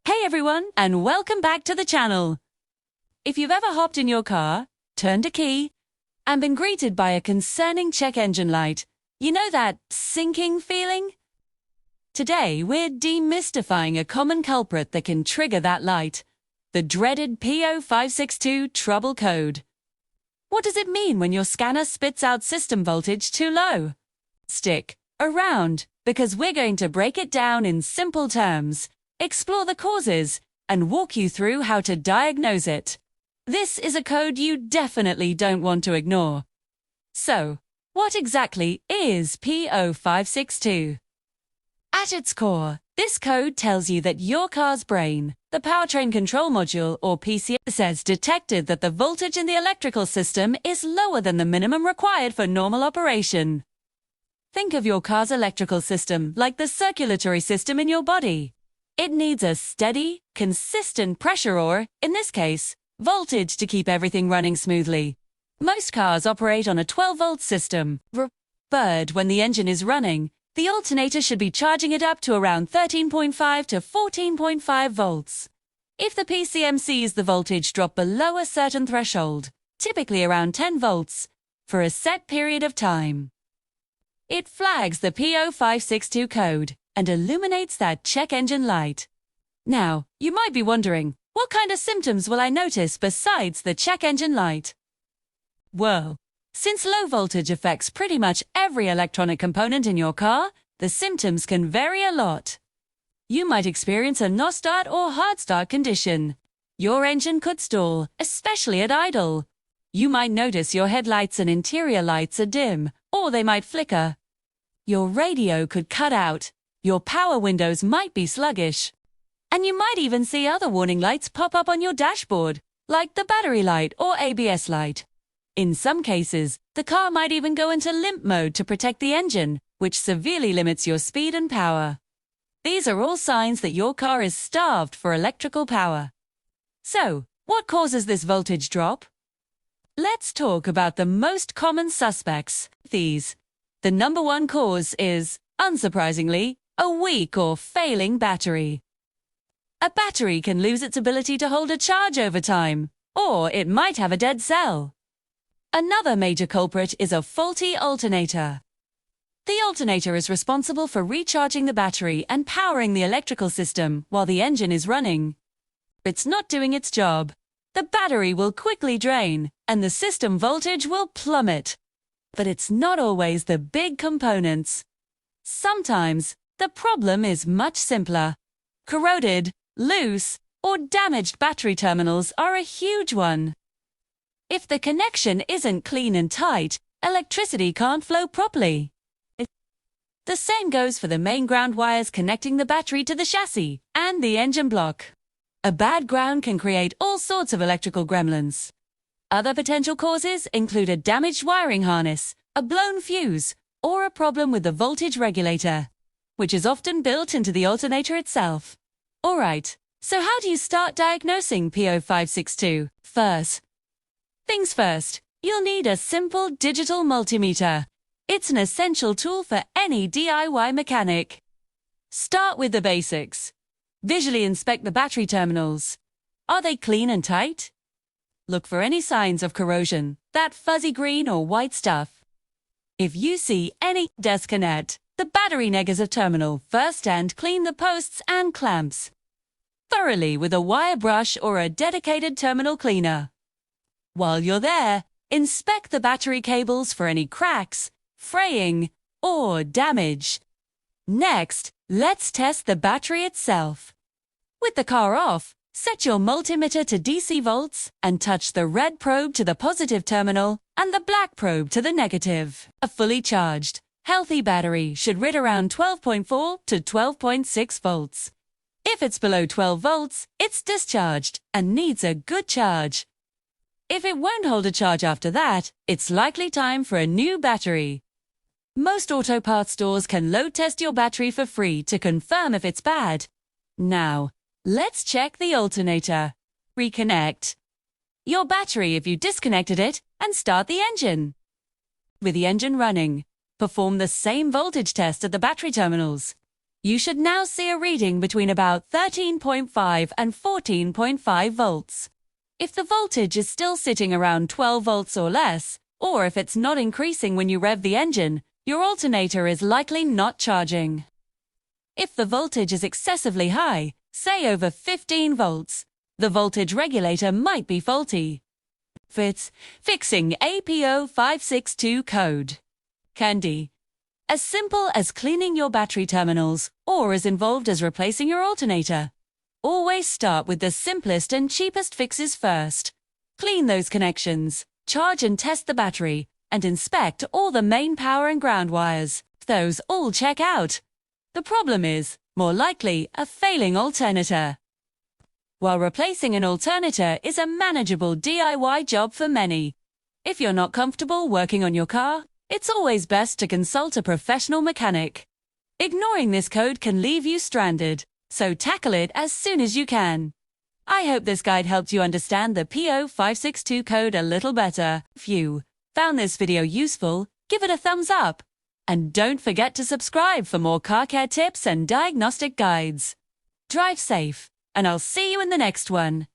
Hey everyone, and welcome back to the channel. If you've ever hopped in your car, turned a key, and been greeted by a concerning check engine light, you know that sinking feeling? Today, we're demystifying a common culprit that can trigger that light, the dreaded P0562 trouble code. What does it mean when your scanner spits out system voltage too low? Stick around, because we're going to break it down in simple terms, explore the causes, and walk you through how to diagnose it. This is a code you definitely don't want to ignore. So, what exactly is P0562? At its core, this code tells you that your car's brain, the powertrain control module or PCM, has detected that the voltage in the electrical system is lower than the minimum required for normal operation. Think of your car's electrical system like the circulatory system in your body. It needs a steady, consistent pressure or, in this case, voltage to keep everything running smoothly. Most cars operate on a 12-volt system. But when the engine is running, the alternator should be charging it up to around 13.5 to 14.5 volts. If the PCM sees the voltage drop below a certain threshold, typically around 10 volts, for a set period of time, it flags the P0562 code and illuminates that check engine light. Now, you might be wondering, what kind of symptoms will I notice besides the check engine light? Well, since low voltage affects pretty much every electronic component in your car, the symptoms can vary a lot. You might experience a no-start or hard start condition. Your engine could stall, especially at idle. You might notice your headlights and interior lights are dim, or they might flicker. Your radio could cut out. Your power windows might be sluggish. And you might even see other warning lights pop up on your dashboard, like the battery light or ABS light. In some cases, the car might even go into limp mode to protect the engine, which severely limits your speed and power. These are all signs that your car is starved for electrical power. So, what causes this voltage drop? Let's talk about the most common suspects. The number one cause is, unsurprisingly, a weak or failing battery. A battery can lose its ability to hold a charge over time, or it might have a dead cell. Another major culprit is a faulty alternator. The alternator is responsible for recharging the battery and powering the electrical system while the engine is running. If it's not doing its job, the battery will quickly drain and the system voltage will plummet. But it's not always the big components. Sometimes, the problem is much simpler. Corroded, loose, or damaged battery terminals are a huge one. If the connection isn't clean and tight, electricity can't flow properly. The same goes for the main ground wires connecting the battery to the chassis and the engine block. A bad ground can create all sorts of electrical gremlins. Other potential causes include a damaged wiring harness, a blown fuse, or a problem with the voltage regulator, which is often built into the alternator itself. Alright, so how do you start diagnosing P0562? First things first, you'll need a simple digital multimeter. It's an essential tool for any DIY mechanic. Start with the basics. Visually inspect the battery terminals. Are they clean and tight? Look for any signs of corrosion, that fuzzy green or white stuff. If you see any disconnect, the battery negative terminal, first and clean the posts and clamps thoroughly with a wire brush or a dedicated terminal cleaner. While you're there, inspect the battery cables for any cracks, fraying, or damage. Next, let's test the battery itself. With the car off, set your multimeter to DC volts and touch the red probe to the positive terminal and the black probe to the negative. A fully charged, healthy battery should read around 12.4 to 12.6 volts. If it's below 12 volts, it's discharged and needs a good charge. If it won't hold a charge after that, it's likely time for a new battery. Most auto parts stores can load test your battery for free to confirm if it's bad. Now, let's check the alternator. Reconnect your battery if you disconnected it and start the engine. With the engine running, perform the same voltage test at the battery terminals. You should now see a reading between about 13.5 and 14.5 volts. If the voltage is still sitting around 12 volts or less, or if it's not increasing when you rev the engine, your alternator is likely not charging. If the voltage is excessively high, say over 15 volts, the voltage regulator might be faulty. Fixing a P0562 code. Candy. As simple as cleaning your battery terminals, or as involved as replacing your alternator. Always start with the simplest and cheapest fixes first. Clean those connections, charge and test the battery, and inspect all the main power and ground wires. Those all check out. The problem is, more likely, a failing alternator. While replacing an alternator is a manageable DIY job for many, if you're not comfortable working on your car, it's always best to consult a professional mechanic. Ignoring this code can leave you stranded, so tackle it as soon as you can. I hope this guide helped you understand the P0562 code a little better. If you found this video useful, give it a thumbs up. And don't forget to subscribe for more car care tips and diagnostic guides. Drive safe, and I'll see you in the next one.